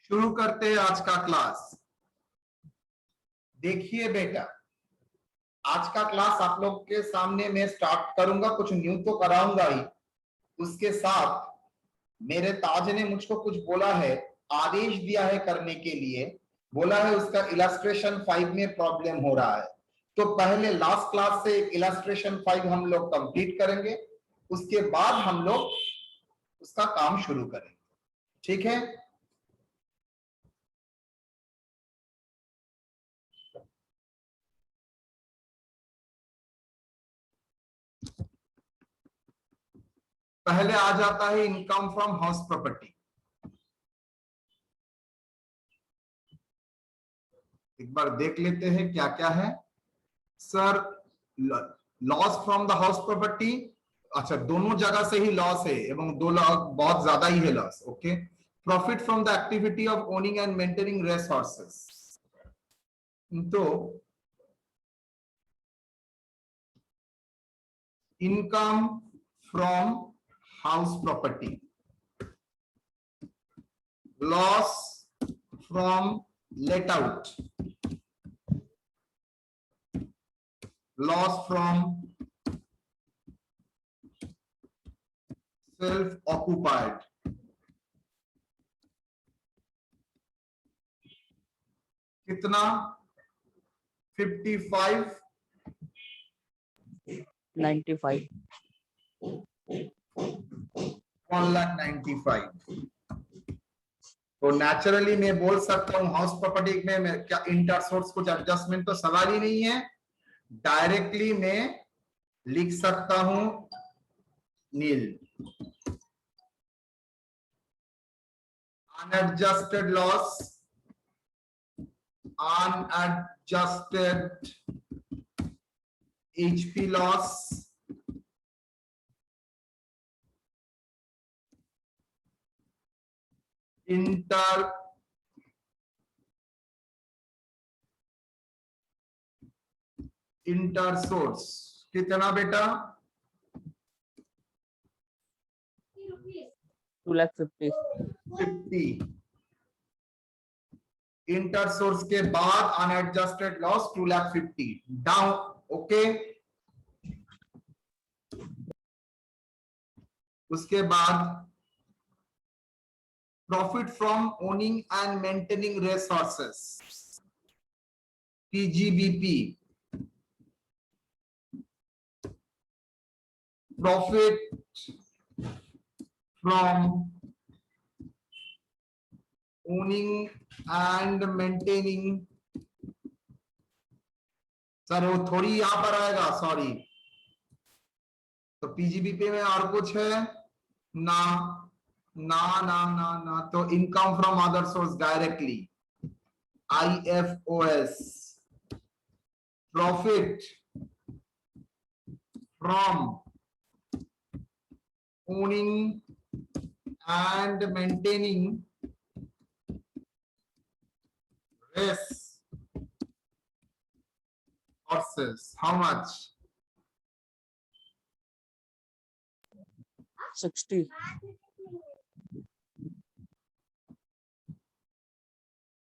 शुरू करते हैं आज का क्लास। देखिए बेटा, आज का क्लास आप लोग के सामने मैं स्टार्ट करूंगा, कुछ न्यू तो कराऊंगा ही। उसके साथ मेरे ताज ने मुझको कुछ बोला है, आदेश दिया है करने के लिए। बोला है उसका इलस्ट्रेशन 5 में प्रॉब्लम हो रहा है, तो पहले लास्ट क्लास से इलस्ट्रेशन 5 हम लोग कंप्लीट करेंगे, उसके बाद हम लोग उसका काम शुरू करेंगे। ठीक है? पहले आ जाता है इनकम फ्रॉम हाउस प्रॉपर्टी। एक बार देख लेते हैं क्या क्या है। Sir, loss from the house property, अच्छा दोनों जगह से ही लॉस है एवं दो लॉस बहुत ज्यादा ही है loss. Okay. Profit from the activity of owning and maintaining race horses, तो income from house property, loss from let out, loss from self occupied, कितना 55 95 1,95,000। तो नेचुरली मैं बोल सकता हूं हाउस प्रॉपर्टी में क्या इंटर सोर्स कुछ एडजस्टमेंट तो सवाल ही नहीं है। डायरेक्टली मैं लिख सकता हूं nil. Unadjusted loss, unadjusted HP loss, inter source कितना बेटा? 2,50,000 इंटर सोर्स के बाद अनएडजस्टेड लॉस 2,50,000 डाउन। ओके। उसके बाद profit from owning and maintaining resources, PGBP, profit from owning and maintaining, sir वो थोड़ी यहां पर आएगा, सॉरी। तो पीजीबीपी में और कुछ है ना? ना ना ना ना, तो income from other source directly, IFOS, profit from owning and maintaining race horses. How much? 60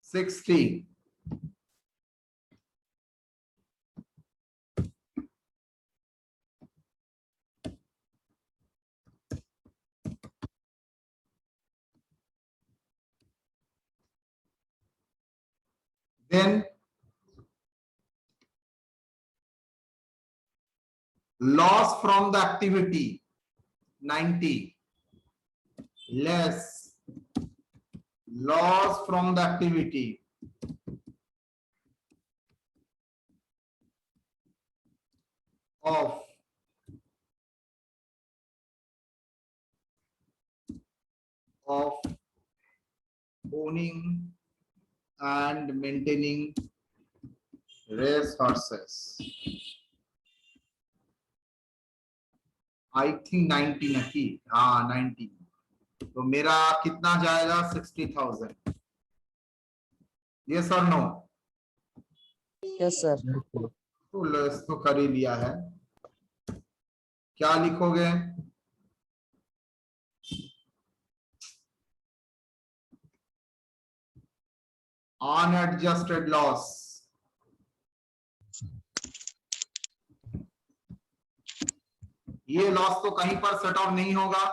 60. Then loss from the activity 90, less loss from the activity of owning and maintaining race horses. I think 90 नहीं, हाँ 90। तो मेरा कितना जाएगा? 60,000। Yes और no? Yes sir. तो less तो कर ही लिया है। क्या लिखोगे? अनएडजस्टेड लॉस, ये लॉस तो कहीं पर सेट ऑफ नहीं होगा,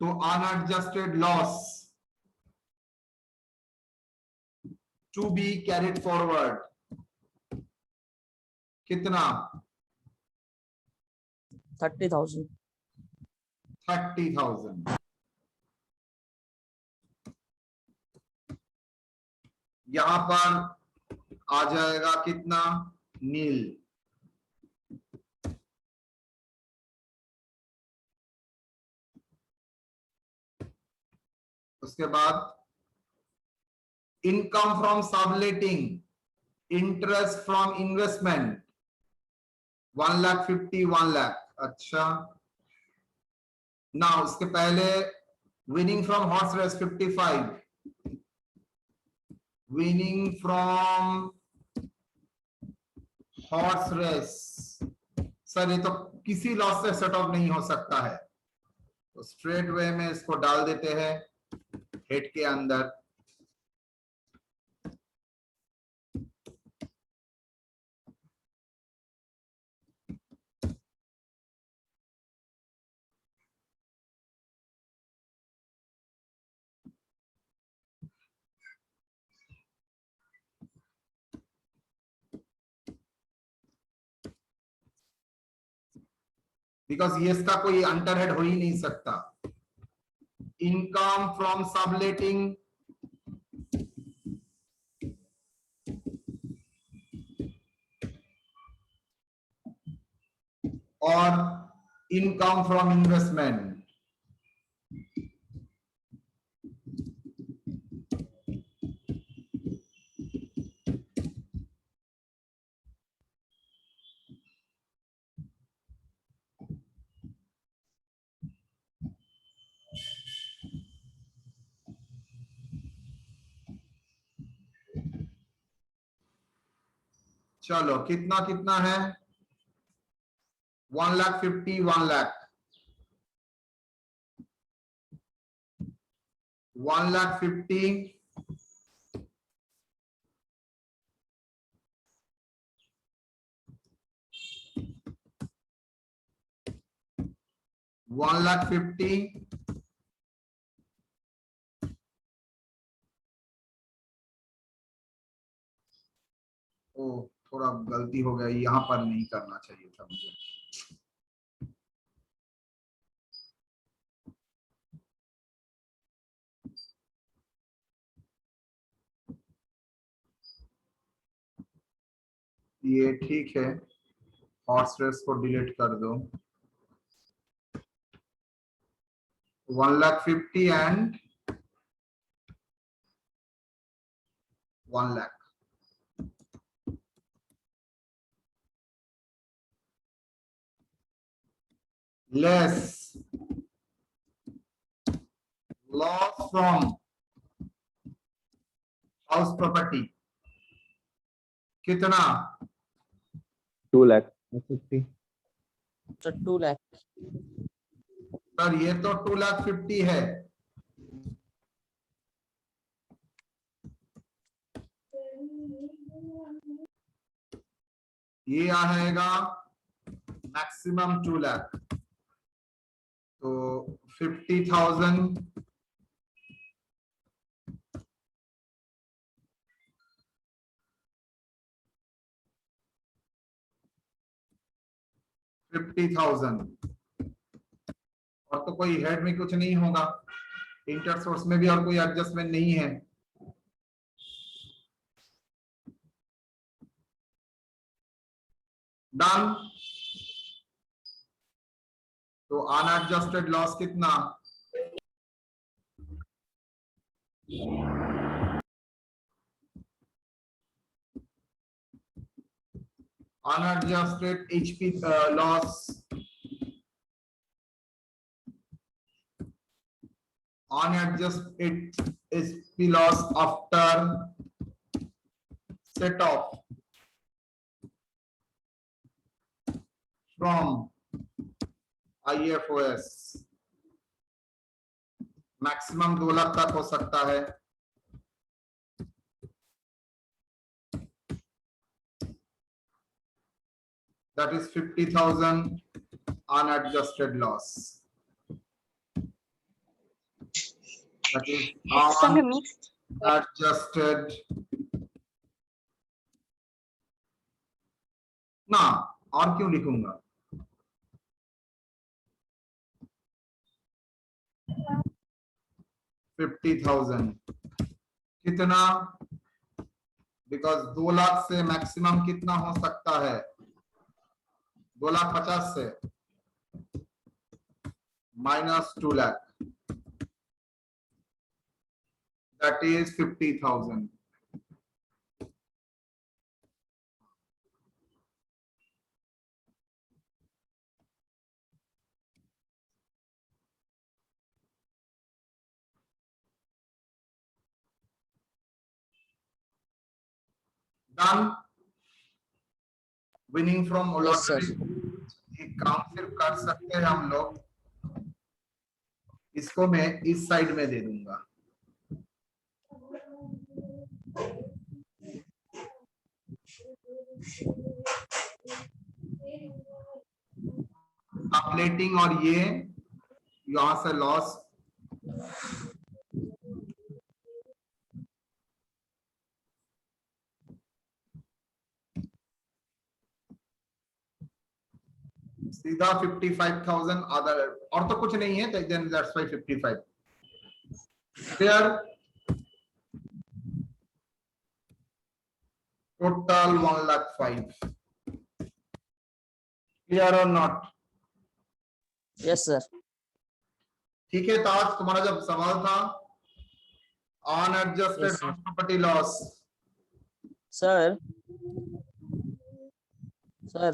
तो unadjusted loss to be carried forward कितना? 30,000. 30,000। यहां पर आ जाएगा कितना? नील। उसके बाद income from subletting, interest from investment 1,50,000 1,00,000। अच्छा ना, उसके पहले winning from horse race 55, winning from horse race. Sir ये तो किसी लॉस से सेट ऑफ नहीं हो सकता है, तो स्ट्रेट वे में इसको डाल देते हैं हेड के अंदर। बिकॉज ये इसका कोई अंडरहेड हो ही नहीं सकता। इनकम फ्रॉम सबलेटिंग और इनकम फ्रॉम इन्वेस्टमेंट। चलो कितना कितना है? 1,50,000 1,00,000, 1,50,000 1,50,000 ओ थोड़ा गलती हो गई, यहां पर नहीं करना चाहिए था मुझे। ये ठीक है, हॉर्स रेस को डिलीट कर दो। 1,50,000 and 1,00,000। Less loss from house property कितना? 2,50,000। So 2 lakh. सर ये तो 2,50,000 है। ये आएगा मैक्सिमम 2,00,000, तो 50,000 50,000 और तो कोई हेड में कुछ नहीं होगा, इंटर सोर्स में भी और कोई एडजस्टमेंट नहीं है। डन। तो अनएडजस्टेड लॉस कितना? unadjusted HP loss, unadjusted HP loss after set off from IFOS maximum 2 lakh तक हो सकता है। that is 50,000 unadjusted loss. That is unadjusted. ना और क्यों लिखूंगा? $50,000 कितना? बिकॉज 2 लाख से मैक्सिमम कितना हो सकता है? 2,50,000 से minus 2 lakh, that is 50,000. Done. Winning from Yes, sir. Lottery. एक काम सिर्फ कर सकते हैं हम लोग, इसको मैं इस साइड में दे दूंगा. अपलेटिंग और ये यहां से लॉस. सीधा 55,000 अदर, और तो कुछ नहीं है, then that's why 55. Clear? Total 1,05,000. Clear और नॉट? Yes, sir. ठीक है ताज, तुम्हारा जब सवाल था unadjusted Yes, sir. Property loss. Sir. Sir.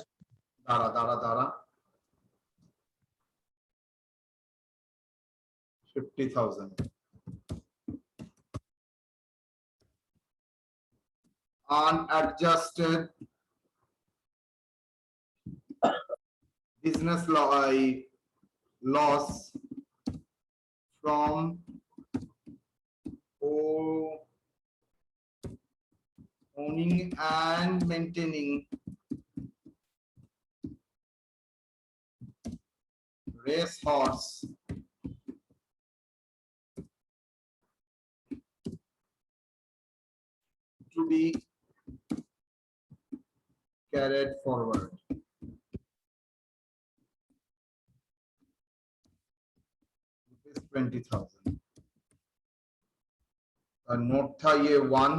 दारा दारा दारा 50,000. Unadjusted business loss from owning and maintaining racehorse to be carried forward. It is 20,000. Note था ये 1,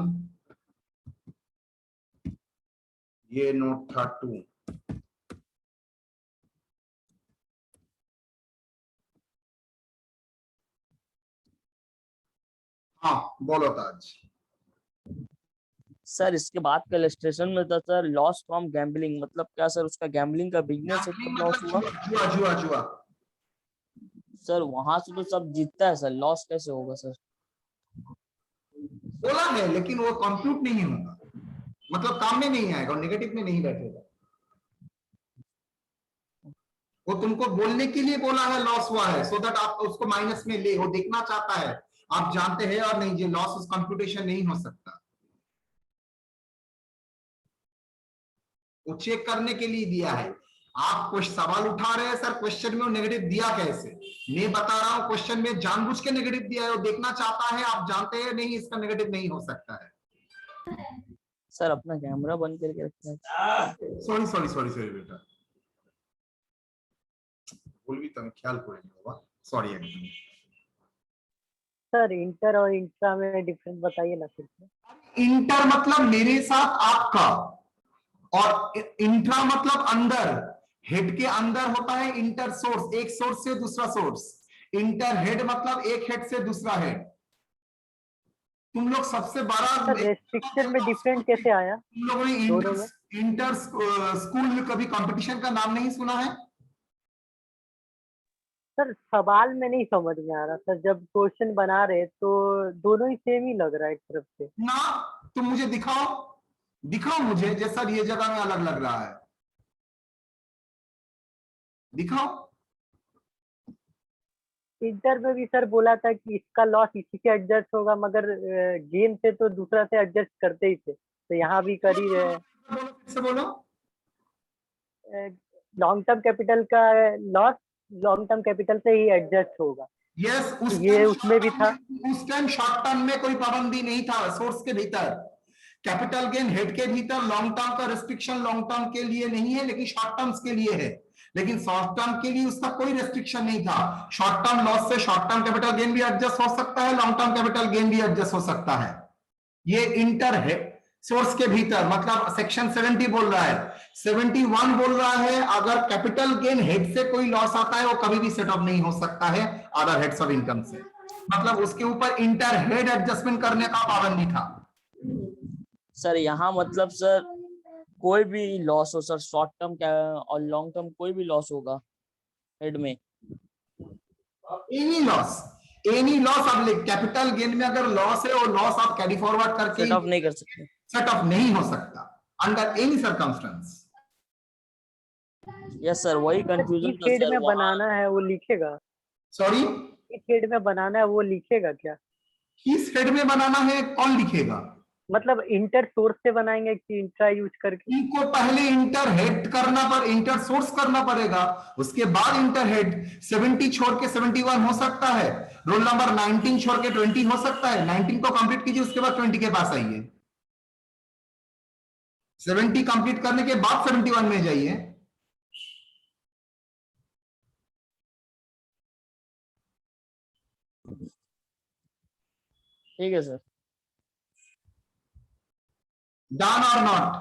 ये नोट था 2. हाँ बोलो ताज. सर इसके बाद का इलस्ट्रेशन में था सर लॉस फ्रॉम गैम्बलिंग, मतलब क्या सर उसका गैम्बलिंग का बिजनेस है तब लॉस हुआ? जुआ जुआ जुआ. सर वहां से तो सब जीतता है सर, लॉस कैसे होगा सर? बोला है लेकिन वो कंप्यूट नहीं होगा, मतलब काम में नहीं आएगा, नेगेटिव में नहीं बैठेगा. वो तुमको बोलने के लिए बोला है लॉस हुआ है, सो दैट आप उसको माइनस में ले. वो देखना चाहता है आप जानते हैं और नहीं, ये लॉस उस कंप्यूटेशन नहीं हो सकता. वो चेक करने के लिए दिया है. आप कुछ सवाल उठा रहे हैं सर क्वेश्चन में, वो नेगेटिव दिया कैसे? मैं बता रहा हूं क्वेश्चन में जानबूझ के नेगेटिव दिया है. वो देखना चाहता है आप जानते हैं नहीं इसका नेगेटिव नहीं हो सकता है. सर अपना कैमरा बंद करके रखना है. सॉरी सॉरी सॉरी सॉरी बेटा, बोल भी तुम ख्याल करेंगे बाबा, सॉरी. एकदम सर इंटर और इंट्रा में डिफरेंस बताइए ना फिर से. इंटर मतलब मेरे साथ आपका, और इंट्रा मतलब अंदर. हेड के अंदर होता है इंटर सोर्स, एक सोर्स से दूसरा सोर्स. इंटर हेड मतलब एक हेड से दूसरा हेड. तुम लोग सबसे बड़ा सर रेस्ट्रिक्शन में डिफरेंट कैसे आया? तुम लोगों ने दोनों में इंटर स्कूल कभी कंपटीशन का नाम नहीं सुना है? सर सवाल में नहीं समझ में आ रहा सर, जब क्वेश्चन बना रहे तो दोनों ही सेम ही लग रहा है एक तरफ से ना. तुम मुझे दिखाओ, दिखाओ मुझे जैसा ये जगह में अलग लग रहा है, दिखाओ. इंटर में भी सर बोला था कि इसका लॉस इसी से एडजस्ट होगा, मगर गेम से तो दूसरा से एडजस्ट करते ही थे, तो यहाँ भी कर ही रहे हैं. बोलो फिर से बोलो. लॉन्ग टर्म कैपिटल का लॉस लॉन्ग टर्म कैपिटल से ही एडजस्ट होगा। यस, ये उसमें भी था। उस टाइम शॉर्ट टर्म में कोई पाबंदी नहीं था सोर्स के भीतर। कैपिटल गेन हेड के भीतर लॉन्ग टर्म का रिस्ट्रिक्शन लॉन्ग टर्म के लिए नहीं है, लेकिन शॉर्ट टर्म्स के लिए है। लेकिन शॉर्ट टर्म के लिए उसका कोई रेस्ट्रिक्शन नहीं था। शॉर्ट टर्म लॉस से शॉर्ट टर्म कैपिटल गेन भी एडजस्ट हो सकता है, लॉन्ग टर्म कैपिटल गेन भी एडजस्ट हो सकता है। ये इंटर है सोर्स के भीतर, मतलब सेक्शन 70 बोल रहा है, 71 बोल रहा है अगर कैपिटल गेन हेड से कोई लॉस आता है वो कभी भी सेट ऑफ नहीं हो सकता है अदर हेड्स ऑफ इनकम से। मतलब उसके ऊपर इंटर हेड एडजस्टमेंट करने का पाबंदी था। सर यहाँ मतलब सर कोई भी लॉस हो सर, शॉर्ट टर्म क्या और लॉन्ग टर्म कोई भी लॉस होगा हेड में। एनी लॉस आप कैपिटल गेन में अगर लॉस है, वो लॉस आप कैरी फॉरवर्ड करके सेट ऑफ नहीं कर सकते, सेट ऑफ नहीं हो सकता under any circumstance. Yes sir, वही कंफ्यूजन किस था हेड सर में वहाँ। बनाना है वो लिखेगा? सॉरी, किस हेड में बनाना है वो लिखेगा क्या? किस हेड में बनाना है कौन लिखेगा? मतलब इंटर सोर्स से बनाएंगे कि इंट्रा यूज करके? इनको पहले इंटर हेड करना पर इंटर सोर्स करना पड़ेगा, उसके बाद इंटर हेड। 70 छोड़ के 71 हो सकता है, रोल नंबर 19 छोड़ के 20 हो सकता है। 19 को कंप्लीट कीजिए, उसके बाद 20 के पास आइए। 70 कंप्लीट करने के बाद 71 में जाइए। ठीक है सर। डन और not?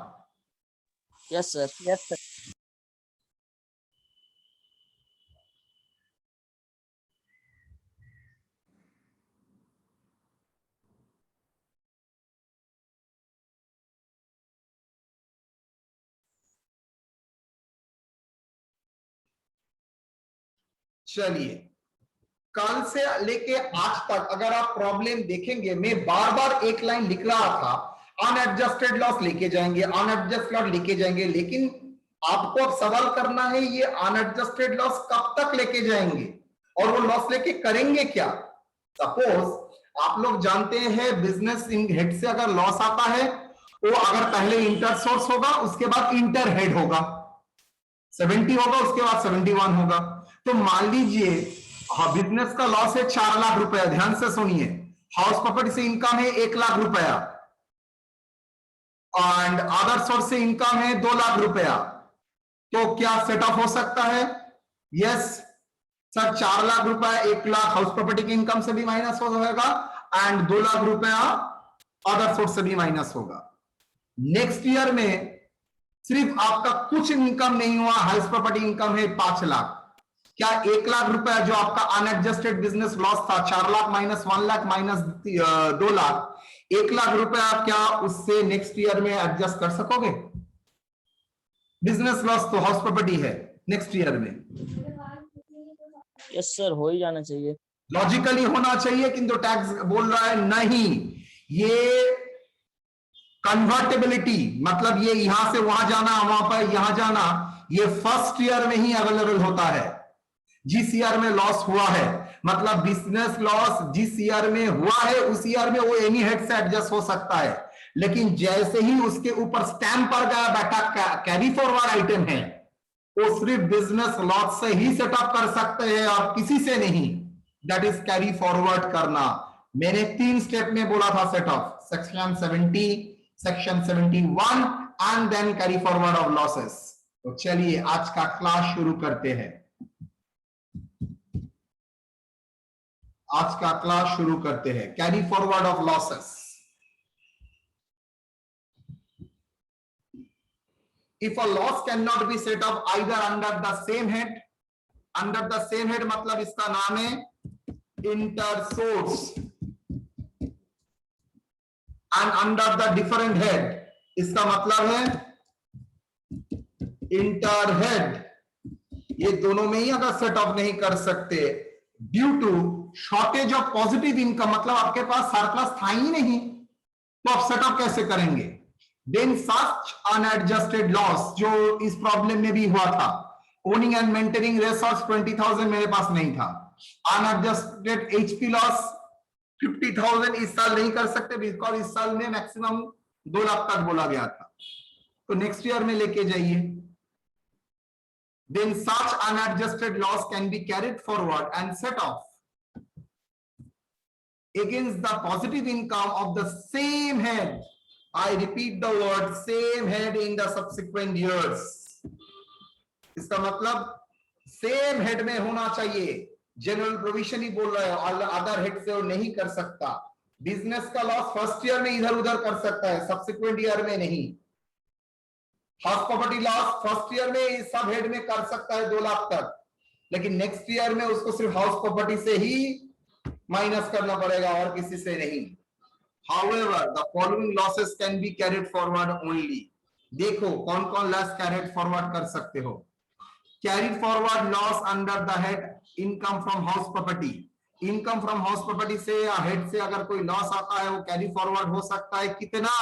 Yes sir. Yes sir. चलिए, कल से लेके आज तक अगर आप प्रॉब्लम देखेंगे, मैं बार बार एक लाइन लिख रहा था, अनएडजस्टेड लॉस लेके जाएंगे, अनएडजस्टेड लॉस लेके जाएंगे, लेकिन आपको अब सवाल करना है ये अनएडजस्टेड लॉस कब तक लेके जाएंगे और वो लॉस लेके करेंगे क्या? सपोज आप लोग जानते हैं बिजनेस हेड से अगर लॉस आता है, वो अगर पहले इंटर सोर्स होगा, उसके बाद इंटर हेड होगा, 70 होगा, उसके बाद 71 होगा। तो मान लीजिए बिजनेस का लॉस है 4 लाख रुपया, ध्यान से सुनिए, हाउस प्रॉपर्टी से इनकम है 1 लाख रुपया एंड अदर सोर्स से इनकम है 2 लाख रुपया। तो क्या सेट ऑफ हो सकता है? यस सर, 4 लाख रुपया 1 लाख हाउस प्रॉपर्टी की इनकम से भी माइनस होगा एंड 2 लाख रुपया अदर सोर्स से भी माइनस होगा। नेक्स्ट ईयर में सिर्फ आपका कुछ इनकम नहीं हुआ, हाउस प्रॉपर्टी इनकम है 5 लाख, क्या 1 लाख रुपया जो आपका अनएडजस्टेड बिजनेस लॉस था, 4 लाख माइनस 1 लाख माइनस 2 लाख, 1 लाख रुपया क्या उससे नेक्स्ट ईयर में एडजस्ट कर सकोगे? बिजनेस लॉस तो हाउस प्रॉपर्टी है नेक्स्ट ईयर में। यस सर, हो ही जाना चाहिए, लॉजिकली होना चाहिए, किंतु टैक्स बोल रहा है नहीं। ये कन्वर्टेबिलिटी मतलब ये यहां से वहां जाना, वहां पर यहां जाना, ये फर्स्ट ईयर में ही अवेलेबल होता है। जिस ईयर में लॉस हुआ है, मतलब बिजनेस लॉस जिस ईयर में हुआ है उस ईयर में वो एनी हेड से एडजस्ट हो सकता है, लेकिन जैसे ही उसके ऊपर स्टैंप पर गया बेटा कैरी फॉरवर्ड आइटम है, वो सिर्फ बिजनेस लॉस से ही सेटअप कर सकते हैं और किसी से नहीं। दैट इज कैरी फॉरवर्ड करना। मैंने 3 स्टेप में बोला था set off, section 70, section 71 and then carry forward of losses. तो चलिए आज का क्लास शुरू करते हैं। आज का क्लास शुरू करते हैं। Carry forward of losses. If a loss cannot be set off either under the same head, under the same head मतलब इसका नाम है इंटरसोर्स, and under the different head इसका मतलब है इंटरहेड। ये दोनों में ही अगर सेट ऑफ नहीं कर सकते due to shortage of positive income, मतलब आपके पास सरप्लस था ही नहीं, तो आप सेट ऑफ कैसे करेंगे? देन सच अनएडजस्टेड लॉस, जो इस प्रॉब्लम में भी हुआ था, ओनिंग एंड मेंटेनिंग रिसोर्स 20,000 मेरे पास नहीं था, अनएडजस्टेड एचपी लॉस 50,000 इस साल नहीं कर सकते बिकॉज इस साल में मैक्सिमम 2 लाख तक बोला गया था, तो नेक्स्ट ईयर में लेके जाइए। then such unadjusted loss can be carried forward and set off against the positive income of the same head. I repeat the word same head in the subsequent years. इसका मतलब same head में होना चाहिए. General provision ही बोल रहा है, other head से वो नहीं कर सकता. बिजनेस का लॉस फर्स्ट ईयर में इधर उधर कर सकता है, सब्सिक्वेंट ईयर में नहीं. House property loss first year में सब हेड में कर सकता है 2 लाख तक, लेकिन नेक्स्ट ईयर में उसको सिर्फ हाउस प्रॉपर्टी से ही माइनस करना पड़ेगा और किसी से नहीं. However, the following losses can be carried forward only. देखो कौन कौन लॉस कैरिड फॉरवर्ड कर सकते हो. Carried forward loss under the head income from house property. Income from house property से या हेड से अगर कोई लॉस आता है वो कैरी फॉरवर्ड हो सकता है. कितना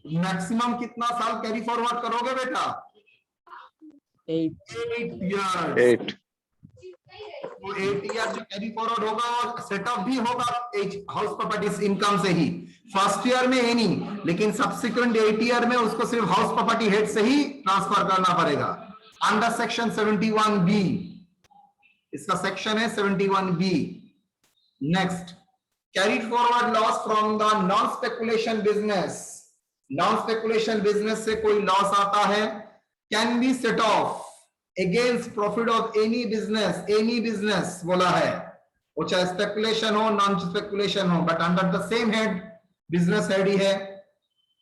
मैक्सिमम कितना साल कैरी फॉरवर्ड करोगे बेटा? 8 years. 8. तो 8 ईयर जो कैरी फॉरवर्ड होगा और सेटअप भी होगा हाउस प्रॉपर्टी इनकम से ही. फर्स्ट ईयर में एनी, लेकिन सब्सिक्वेंट 8 ईयर में उसको सिर्फ हाउस प्रॉपर्टी हेड से ही ट्रांसफर करना पड़ेगा. अंडर सेक्शन 71B, इसका सेक्शन है 71B. Next, carried forward loss from the non speculation business. Non speculation business से कोई लॉस आता है, can be set off against profit of any business. Any business बोला है, वो चाहे स्पेकुलेशन हो नॉन स्पेकुलेशन हो, but under the same head, business head ही है.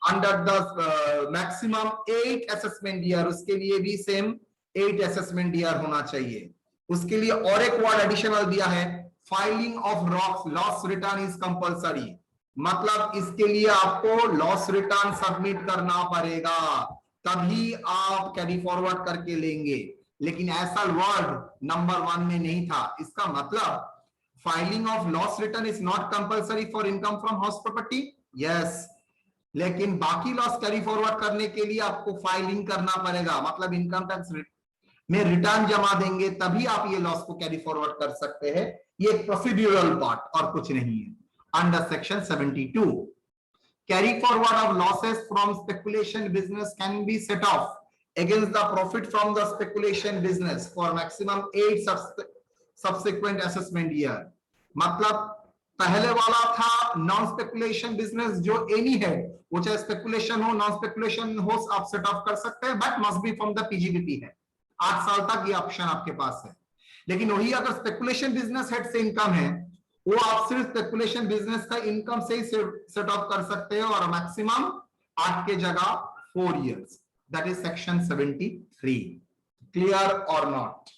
Under the maximum 8 assessment year, उसके लिए भी सेम 8 असेसमेंट ईयर होना चाहिए. उसके लिए और एक वर्ड एडिशनल दिया है, filing of loss return is compulsory. मतलब इसके लिए आपको लॉस रिटर्न सबमिट करना पड़ेगा, तभी आप कैरी फॉरवर्ड करके लेंगे. लेकिन ऐसा वर्ड नंबर 1 में नहीं था. इसका मतलब filing of loss return is not compulsory for income from house property. Yes, लेकिन बाकी लॉस कैरी फॉरवर्ड करने के लिए आपको फाइलिंग करना पड़ेगा. मतलब इनकम टैक्स में रिटर्न जमा देंगे तभी आप ये लॉस को कैरी फॉरवर्ड कर सकते हैं. ये एक प्रोसीड्यूरल पार्ट और कुछ नहीं है. Under section 72, carry forward of losses from speculation business can be set of against the profit from the speculation business for maximum 8 subsequent assessment year. मतलब पहले वाला था नॉन स्पेकुलेशन बिजनेस जो एनी है, वो चाहे स्पेकुलेशन हो नॉन स्पेकुलेशन हो, आप सेट ऑफ कर सकते हैं, but must be from the PGBP है. 8 साल तक ये ऑप्शन आपके पास है. लेकिन वही अगर स्पेकुलेशन बिजनेस हेड से इनकम है, वो आप सिर्फ स्पेकुलेशन बिजनेस का इनकम से ही सेट ऑफ कर सकते हो, और मैक्सिमम 8 के जगह 4 years. That is section 73. Clear or not?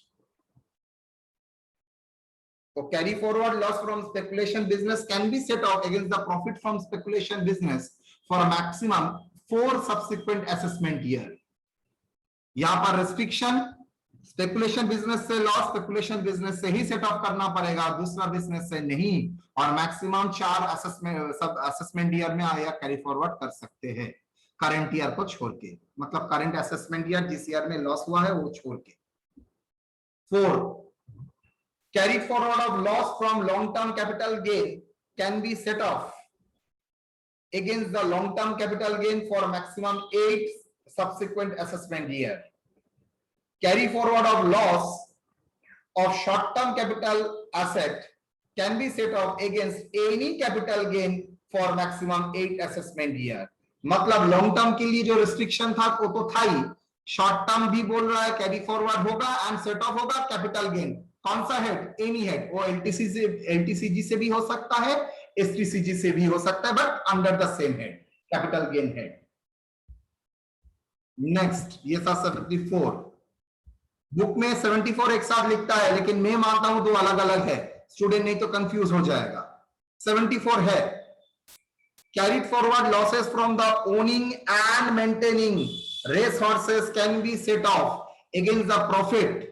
So carry forward loss from speculation business can be set off against the profit from speculation business for a maximum 4 subsequent assessment year. यहाँ पर restriction, speculation business से loss speculation business से ही set of करना पड़ेगा, दूसरा business से नहीं. और मैक्सिमम 4 असेसमेंट ईयर में आया कैरी फॉरवर्ड कर सकते हैं, करंट ईयर को छोड़ के. मतलब करंट असेसमेंट ईयर जिस ईयर में लॉस हुआ है वो छोड़ के. 4, carry forward of loss from long term capital gain can be set off against the long term capital gain for maximum 8 subsequent assessment year. Carry forward of loss of short-term capital asset can be set off against any capital gain for maximum 8 assessment year. मतलब long term के लिए जो restriction था वो तो था ही, short term भी बोल रहा है कैरी फॉरवर्ड होगा एंड सेट ऑफ होगा कैपिटल गेन. कौन सा हेड? Any head. वो एलटीसीजी से भी हो सकता है, एसटीसीजी से भी हो सकता है, but under the same head, capital gain head. Next, ये था 74. बुक में 74 एक साथ लिखता है, लेकिन मैं मानता हूं 2 अलग अलग है, स्टूडेंट नहीं तो कंफ्यूज हो जाएगा. 74 है, carried forward losses from the owning and maintaining race horses can be set off against the profit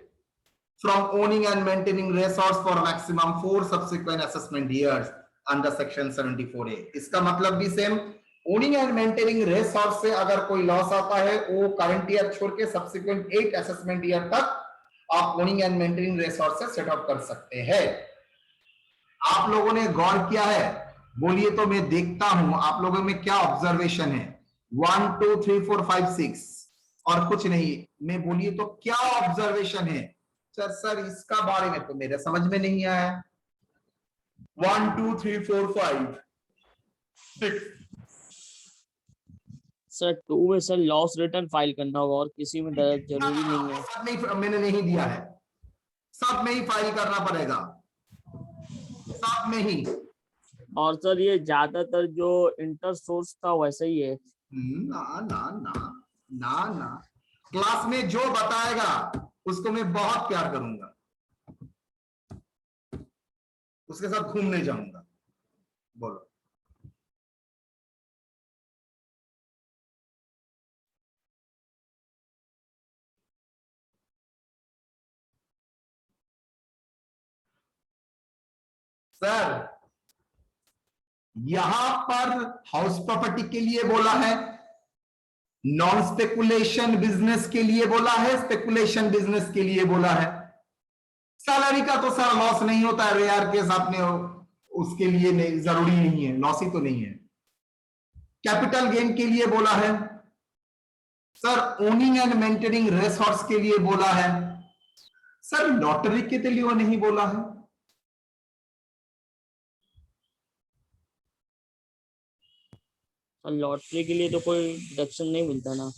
from owning and maintaining race horse for maximum 4 subsequent assessment years under section 74A. इसका मतलब भी same, owning and maintaining race horse से अगर कोई loss आता है वो current year छोड़ के सब्सिक्वेंट 8 असेसमेंट ईयर तक आप owning and maintaining race horse से सेट ऑफ कर सकते हैं. आप लोगों ने गौर किया है? बोलिए तो मैं देखता हूं आप लोगों में क्या ऑब्जर्वेशन है. 1 2 3 4 5 6 और कुछ नहीं मैं बोलिए तो क्या ऑब्जर्वेशन है सर इसका बारे में तो मेरे समझ में नहीं आया 1 2 3 4 5 6 सर 2 में सर लॉस रिटर्न फाइल करना होगा और किसी में जरूरी नहीं है। सब में मैंने नहीं दिया है सब में ही फाइल करना पड़ेगा सब में ही। और सर ये ज्यादातर जो इंटर सोर्स था वैसा ही है। ना ना ना ना ना क्लास में जो बताएगा उसको मैं बहुत प्यार करूंगा उसके साथ घूमने जाऊंगा। बोलो सर यहां पर हाउस प्रॉपर्टी के लिए बोला है नॉन स्पेकुलेशन बिजनेस के लिए बोला है स्पेकुलेशन बिजनेस के लिए बोला है। सैलरी का तो सर लॉस नहीं होता है रेयर केस आपने उसके लिए नहीं जरूरी नहीं है लॉस ही तो नहीं है। कैपिटल गेन के लिए बोला है sir owning and maintaining race horse के लिए बोला है सर लॉटरी के लिए वो नहीं बोला है। लॉटरी के लिए तो कोई डिडक्शन नहीं मिलता ना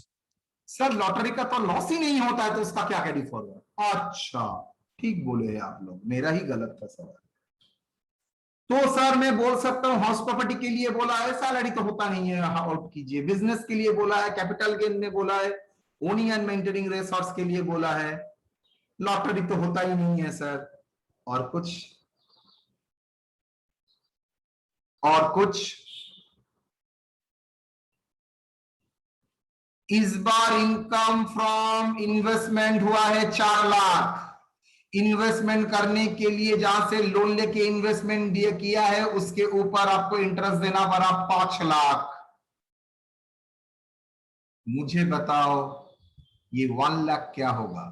सर लॉटरी का तो लॉस ही नहीं होता है तो उसका क्या कैरी फॉरवर्ड। अच्छा ठीक बोले हैं आप लोग मेरा ही गलत था सवाल। तो सर मैं बोल सकता हूं हाउस प्रॉपर्टी के लिए बोला है सैलरी तो होता नहीं है आउट कीजिए। बिजनेस के लिए बोला है कैपिटल गेन में बोला है owning and maintaining race horse के लिए बोला है लॉटरी तो होता ही नहीं है सर। और कुछ इस बार इनकम फ्रॉम इन्वेस्टमेंट हुआ है 4 लाख। इन्वेस्टमेंट करने के लिए जहां से लोन लेके इन्वेस्टमेंट दिया किया है उसके ऊपर आपको इंटरेस्ट देना पड़ा 5 लाख। मुझे बताओ ये 1 लाख क्या होगा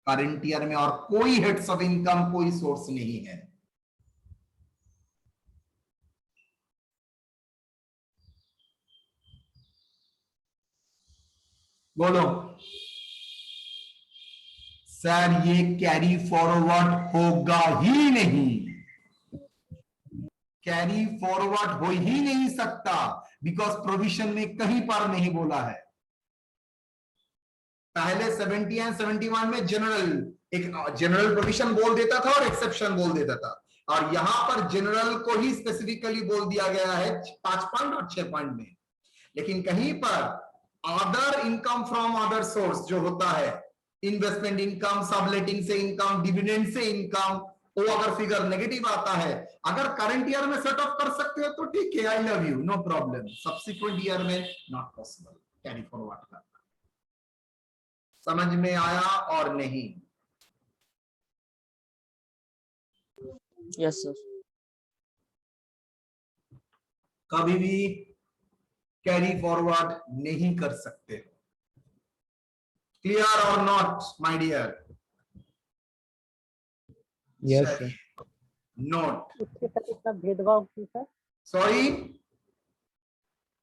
करंट ईयर में और कोई हेड्स ऑफ इनकम कोई सोर्स नहीं है। बोलो सर ये कैरी फॉरवर्ड होगा ही नहीं कैरी फॉरवर्ड हो ही नहीं सकता बिकॉज प्रोविजन में कहीं पर नहीं बोला है। पहले 70 एंड 71 में एक जनरल प्रोविजन बोल देता था और एक्सेप्शन बोल देता था और यहां पर जनरल को ही स्पेसिफिकली बोल दिया गया है 5 पॉइंट और 6 पॉइंट में। लेकिन कहीं पर other income from other source जो होता है इन्वेस्टमेंट इनकम सबलेटिंग से इनकम डिविडेंड से इनकम वो अगर फिगर नेगेटिव आता है अगर करंट ईयर में सेट ऑफ कर सकते हो तो ठीक है I love you know problem. Subsequent year में नॉट पॉसिबल कैरी फॉरवर्ड करना। समझ में आया और नहीं। यस सर कभी भी कैरी फॉरवर्ड नहीं कर सकते। क्लियर और not my dear. Yes sir note उसके साथ इतना भेदभाव क्यों सर? सॉरी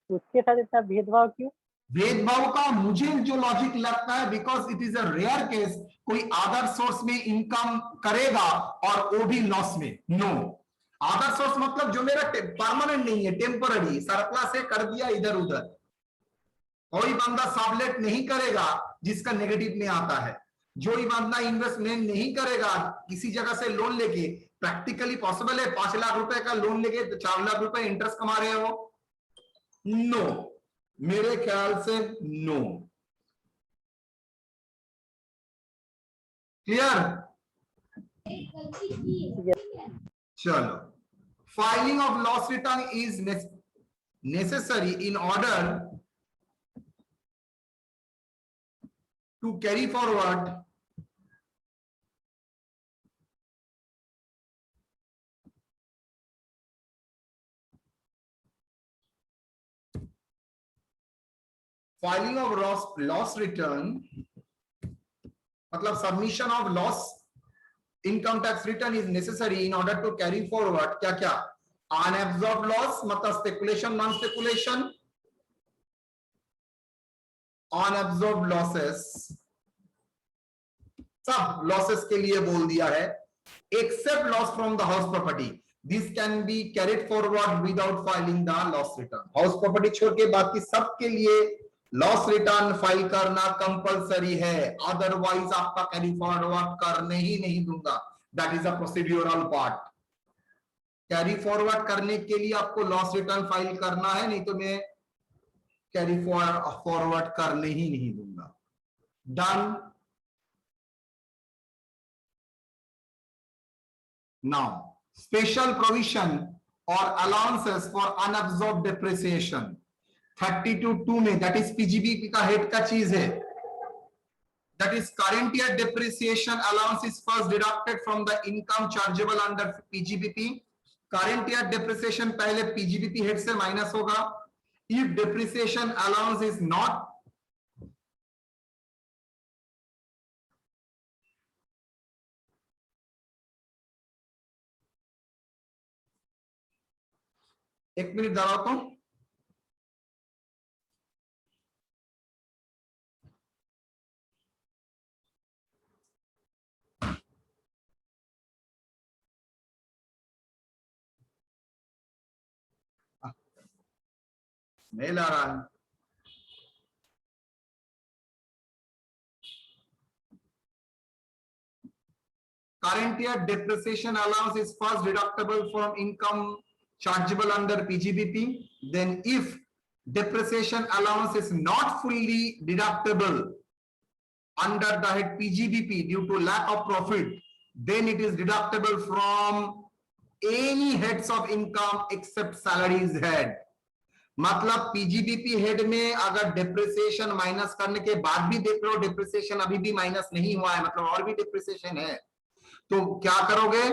उसके साथ इतना भेदभाव क्यों? भेदभाव का मुझे जो लॉजिक लगता है because it is a rare case कोई अदर सोर्स में इनकम करेगा और वो भी लॉस में। नो अदर सोर्स मतलब जो मेरा परमानेंट नहीं है टेम्पररी सरप्लस है कर दिया इधर उधर। कोई बंदा सबलेट नहीं करेगा जिसका नेगेटिव में आता है। जो ही बंदा इन्वेस्टमेंट नहीं करेगा किसी जगह से लोन लेके प्रैक्टिकली पॉसिबल है 5 लाख रुपए का लोन लेके 4 लाख रुपए इंटरेस्ट कमा रहे हो। नो मेरे ख्याल से नो। क्लियर। चलो filing of loss return is necessary in order to carry forward filing of loss return मतलब submission of loss income tax return is necessary in order to carry forward क्या क्या unabsorbed loss मतलब speculation non speculation unabsorbed losses, सब losses के लिए बोल दिया है, except loss from the house property, this can be carried forward without filing the loss return. House property छोड़ के बाकी सबके लिए लॉस रिटर्न फाइल करना कंपलसरी है, अदरवाइज आपका कैरी फॉरवर्ड करने ही नहीं दूंगा। That is a procedural part. Carry forward करने के लिए आपको लॉस रिटर्न फाइल करना है, नहीं तो मैं कैरी फॉरवर्ड करने ही नहीं दूंगा। डन। नाउ स्पेशल प्रोविजन और अलाउंसेस फॉर अनअब्सॉर्ब्ड डिप्रिसिएशन 32(2) में, दैट इज पीजीबीपी का हेड का चीज है, that is current year depreciation allowance is first deducted from the income chargeable under PGBP. Current year depreciation पहले पीजीबीपी हेड से minus होगा। If depreciation allowance is not, एक minute दोहराता हूं। मेल आ रहा है। Current year depreciation allowance is first deductible from income chargeable under PGBP. Then if depreciation allowance is not fully deductible under the head PGBP due to lack of profit, then it is deductible from any heads of income except salaries head. मतलब PGBP head में अगर depreciation minus करने के बाद भी देख लो depreciation अभी भी माइनस नहीं हुआ है, मतलब और भी डिप्रिसिएशन है, तो क्या करोगे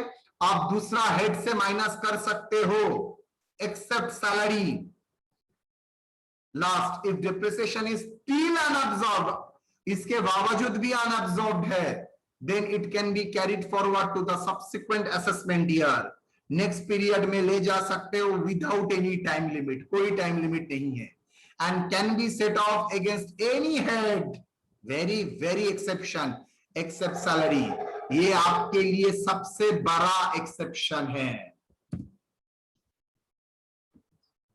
आप दूसरा हेड से माइनस कर सकते हो except salary. Last, if depreciation is still unabsorbed, इसके बावजूद भी अनअब्सॉर्ब्ड है, then it can be carried forward to the subsequent assessment year. Next period में ले जा सकते हो विदाउट एनी टाइम लिमिट, कोई टाइम लिमिट नहीं है, and can be set off against any head, very very exception, except salary. ये आपके लिए सबसे बड़ा एक्सेप्शन है।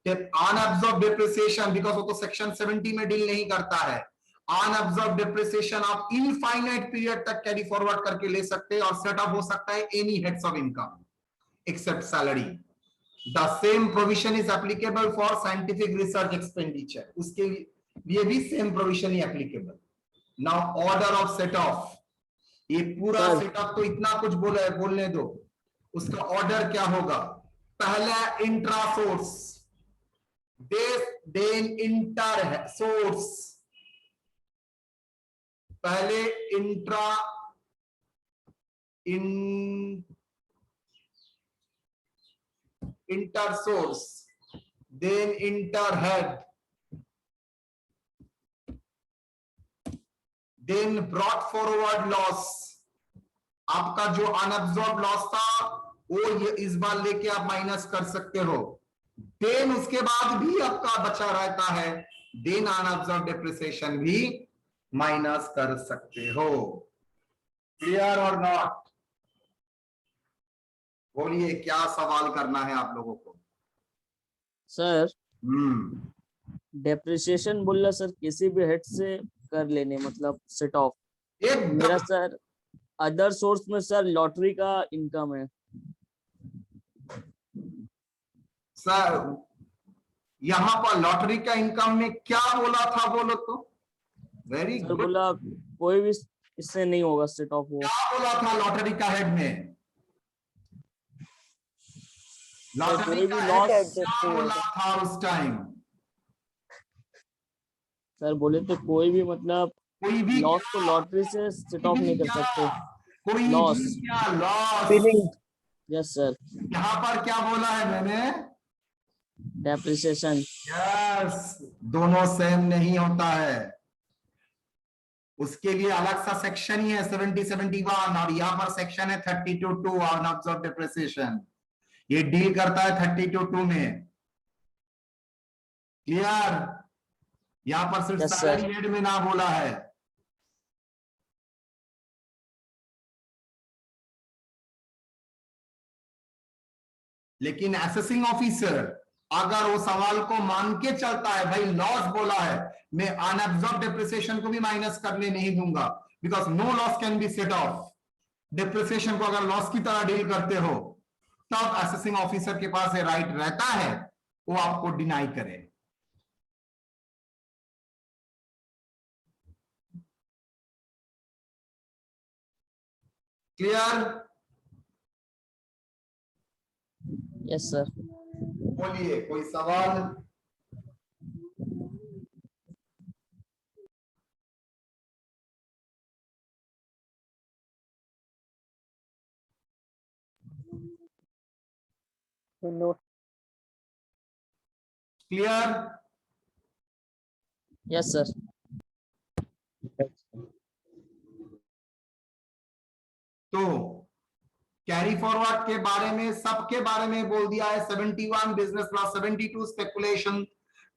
अनअब्सॉर्ब्ड डिप्रिसिएशन, बिकॉज वो तो सेक्शन 70 में डील नहीं करता है। अनअब्सॉर्ब्ड डिप्रिसिएशन आप इनफाइनाइट पीरियड तक कैरी फॉरवर्ड करके ले सकते हैं और सेट ऑफ हो सकता है any heads of income except salary. The same provision is applicable for scientific research expenditure, उसके लिए भी सेम प्रोविजन ही applicable. Now order of set off, ये पूरा सेटअप तो इतना कुछ बोला है, बोलने दो, उसका ऑर्डर क्या होगा। पहला intra source, then inter source, पहले intra inter source, then inter head, then brought forward loss. आपका जो अनअब्सॉर्ब्ड लॉस था वो ये इस बार लेके आप माइनस कर सकते हो। देन उसके बाद भी आपका बचा रहता है, देन अनअब्सॉर्ब्ड डिप्रिसिएशन भी माइनस कर सकते हो। क्लियर और नॉट? बोलिए क्या सवाल करना है आप लोगों को। सर डेप्रिसिएशन बोला सर किसी भी हेड से कर लेने, मतलब सेट ऑफ। मेरा सर अदर सोर्स में सर लॉटरी का इनकम है सर। यहाँ पर लॉटरी का इनकम में क्या बोला था, बोलो तो। Very good. बोला कोई भी इससे नहीं होगा सेट ऑफ। वो क्या बोला था लॉटरी का हेड में? लॉटरी का हेड क्या बोला था उस टाइम? सर बोले तो कोई भी, मतलब कोई भी लॉस तो लॉटरी से सेट ऑफ नहीं कर सकते। कोई लॉस, क्या लॉस? Yes sir. यहाँ पर क्या बोला है मैंने? डेप्रिसिएशन। यस, दोनों सेम नहीं होता है, उसके लिए अलग सा सेक्शन ही है 70-71, और यहाँ पर सेक्शन है 32(2) अनअब्सॉर्ब्ड डिप्रिसिएशन। ये डील करता है 32(2) में। क्लियर? यहां पर सिर्फ Yes, sir. सैलरी हेड में ना बोला है। लेकिन असेसिंग ऑफिसर अगर वो सवाल को मान के चलता है, भाई लॉस बोला है, मैं अनअब्जॉर्ब डेप्रिसिएशन को भी माइनस करने नहीं दूंगा, because no loss can be set off. Depreciation को अगर लॉस की तरह डील करते हो, तब असेसिंग ऑफिसर के पास ये राइट रहता है वो आपको डिनाई करे। क्लियर? Yes, sir. बोलिए, कोई सवाल? No clear? Yes, sir. तो कैरी फॉरवर्ड के बारे में, सबके बारे में बोल दिया है। 71 बिजनेस लॉस, 72 स्पेकुलेशन,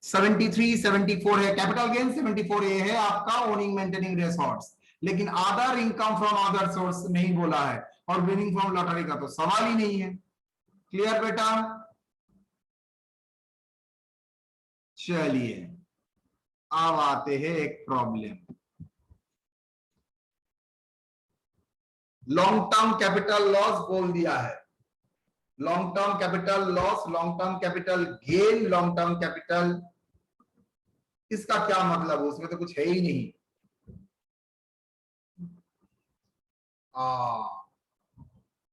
73 74 है कैपिटल गेन, 74 ये है आपका ओनिंग मेंटेनिंग रिसोर्ट्स। लेकिन other income from other source नहीं बोला है, और विनिंग फ्रॉम लॉटरी का तो सवाल ही नहीं है। क्लियर बेटा? चलिए अब आते हैं एक problem. Long term capital loss बोल दिया है, long term capital loss, long term capital gain, long term capital, इसका क्या मतलब है? उसमें तो कुछ है ही नहीं।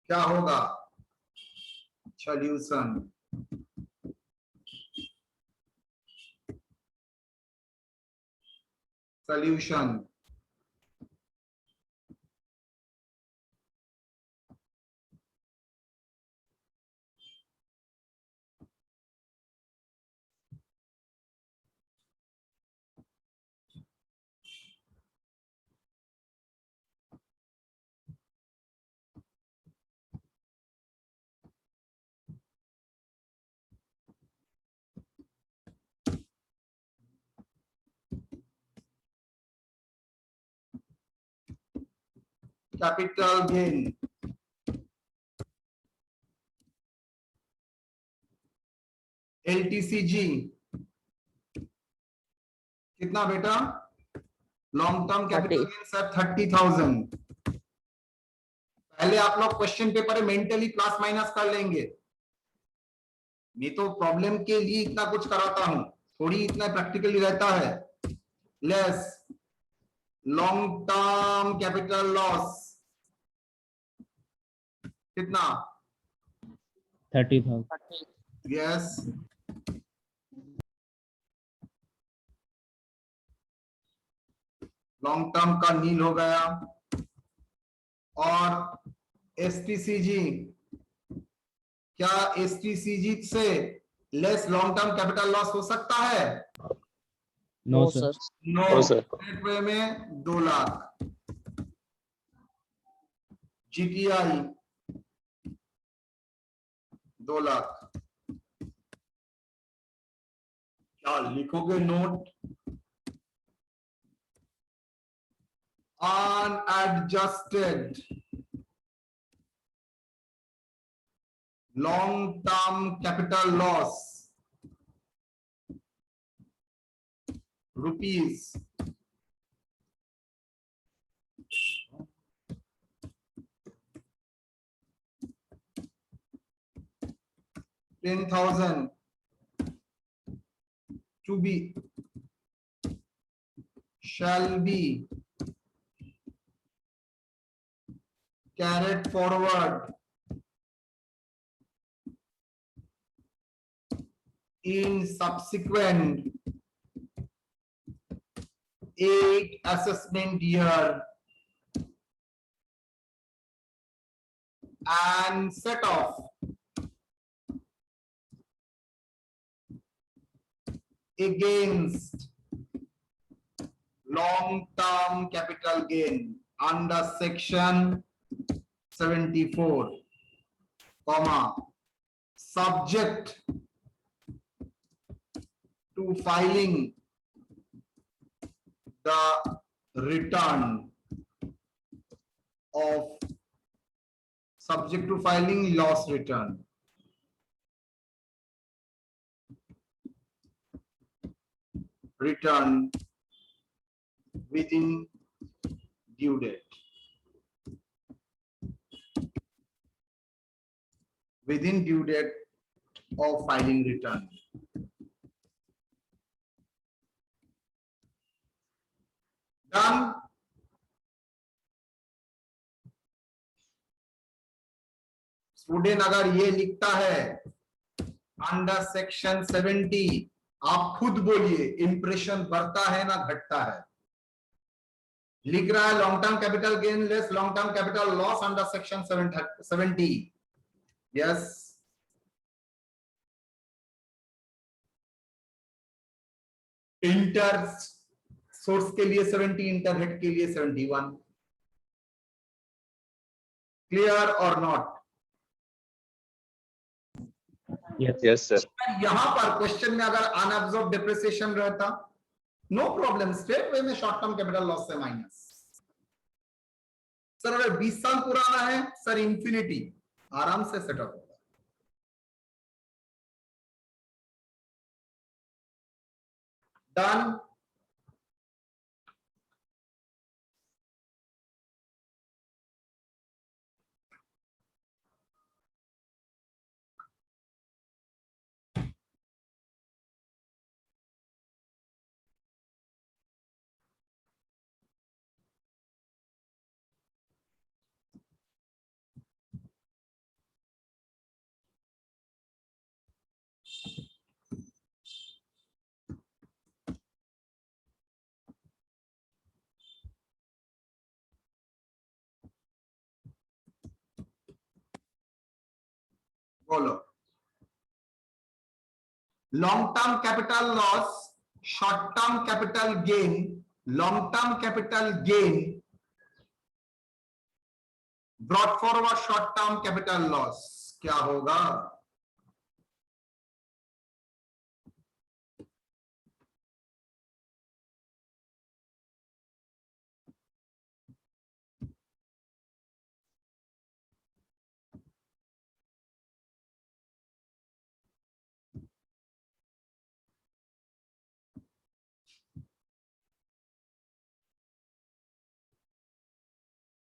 क्या होगा solution? Solution capital gain, LTCG कितना बेटा? Long term capital gain sir 30,000। पहले आप लोग क्वेश्चन पेपर में मेंटली प्लस माइनस कर लेंगे। मैं तो प्रॉब्लम के लिए इतना कुछ कराता हूं, थोड़ी इतना प्रैक्टिकली रहता है। Less long term capital loss कितना? 30,000। यस, लॉन्ग टर्म का नील हो गया। और एसटीसीजी, क्या एसटीसीजी से less long term capital loss हो सकता है? No No, sir. sir. No sir. Net way में 2 लाख। जीटीआई 2 लाख। क्या लिखोगे note? Unadjusted long term capital loss rupees 10,000 to be shall be carried forward in subsequent 8 assessment year and set off against long-term capital gain under section 74, comma, subject to filing the return of subject to filing loss return. Return within due date. Within due date of filing return. Done. Student अगर ये लिखता है under section 70, आप खुद बोलिए impression बढ़ता है ना घटता है? लिख रहा है long term capital gain less long term capital loss under section 70. Yes, inter source के लिए 70, इंटर हेड के लिए 71. क्लियर और नॉट? Yes, sir. यहां पर क्वेश्चन में अगर अनअब्सॉर्ब डिप्रिसिएशन रहता, नो प्रॉब्लम, स्ट्रेट वे में शॉर्ट टर्म कैपिटल लॉस से माइनस. सर अगर 20 साल पुराना है, सर इंफिनिटी, आराम से सेटअप होगा. डन. बोलो. Long term capital loss, short term capital gain, long term capital gain brought forward short term capital loss क्या होगा?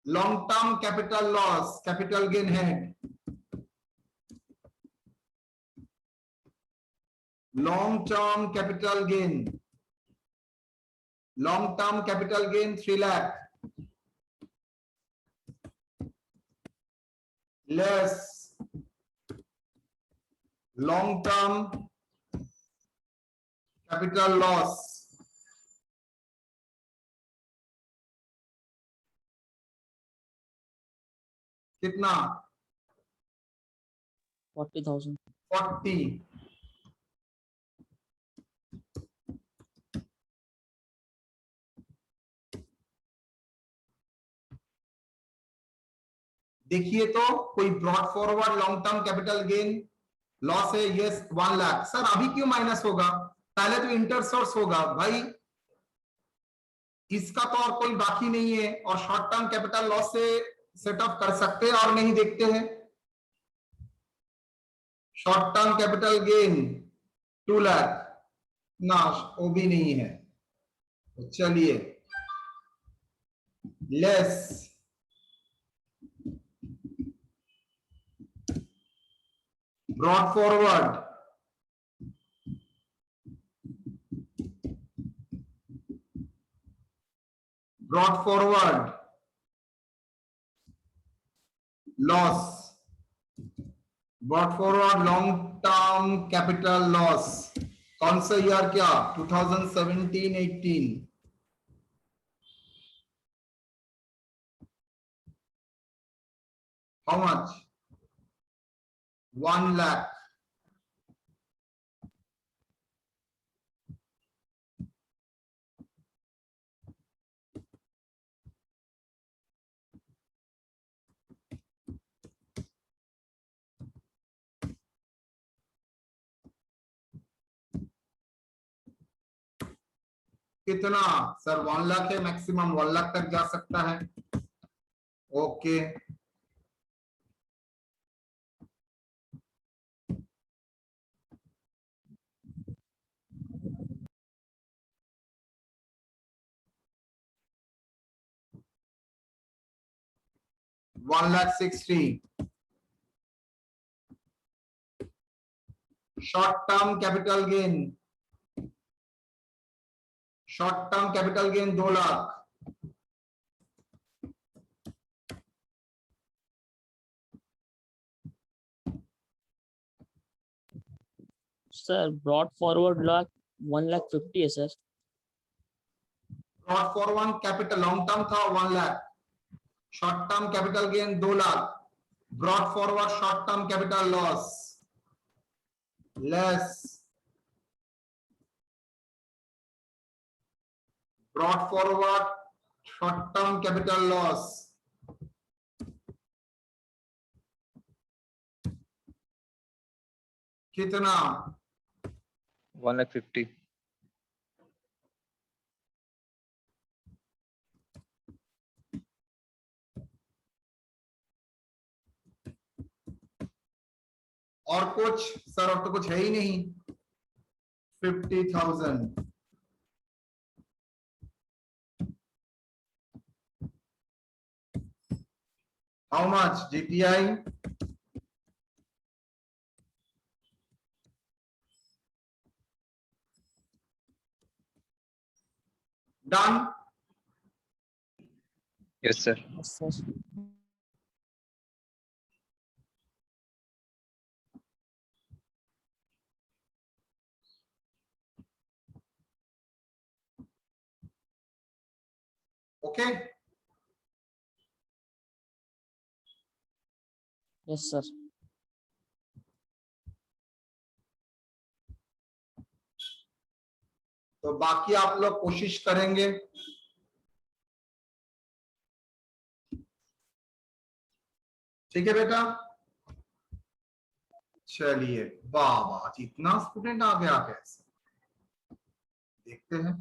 Long term capital loss, capital gain head, long term capital gain, long term capital gain 3 lakh less long term capital loss कितना? 40,000. 40. देखिए तो कोई brought forward long term capital gain loss है, yes 1 lakh. Sir अभी क्यों minus होगा? पहले तो इंटर सोर्स होगा भाई, इसका तो और कोई बाकी नहीं है. और शॉर्ट टर्म कैपिटल लॉस से सेटअप कर सकते हैं और नहीं देखते हैं. Short term capital gain 2 lakh ना, वो भी नहीं है. तो चलिए less brought forward loss, brought forward long term capital loss. कौन सा ईयर? क्या 2017-18? How much? 1 लाख. कितना सर? 1 लाख है, मैक्सिमम 1 लाख तक जा सकता है। Okay, $1,60,000 short term capital gain, short term capital gain 2 lakh, sir brought forward lakh 1,50,000 है sir. Brought forward capital long term था 1 lakh, short term capital gain 2 lakh, brought forward short term capital loss less, brought forward short term capital loss कितना? 1,50,000. और कुछ sir? और तो कुछ है ही नहीं। 50,000 how much? GTI done. Yes, sir. Yes, sir. Okay, Yes, sir. तो बाकी आप लोग कोशिश करेंगे। ठीक है बेटा, चलिए। वाह वाह, इतना स्टूडेंट आ गया कैसे? देखते हैं।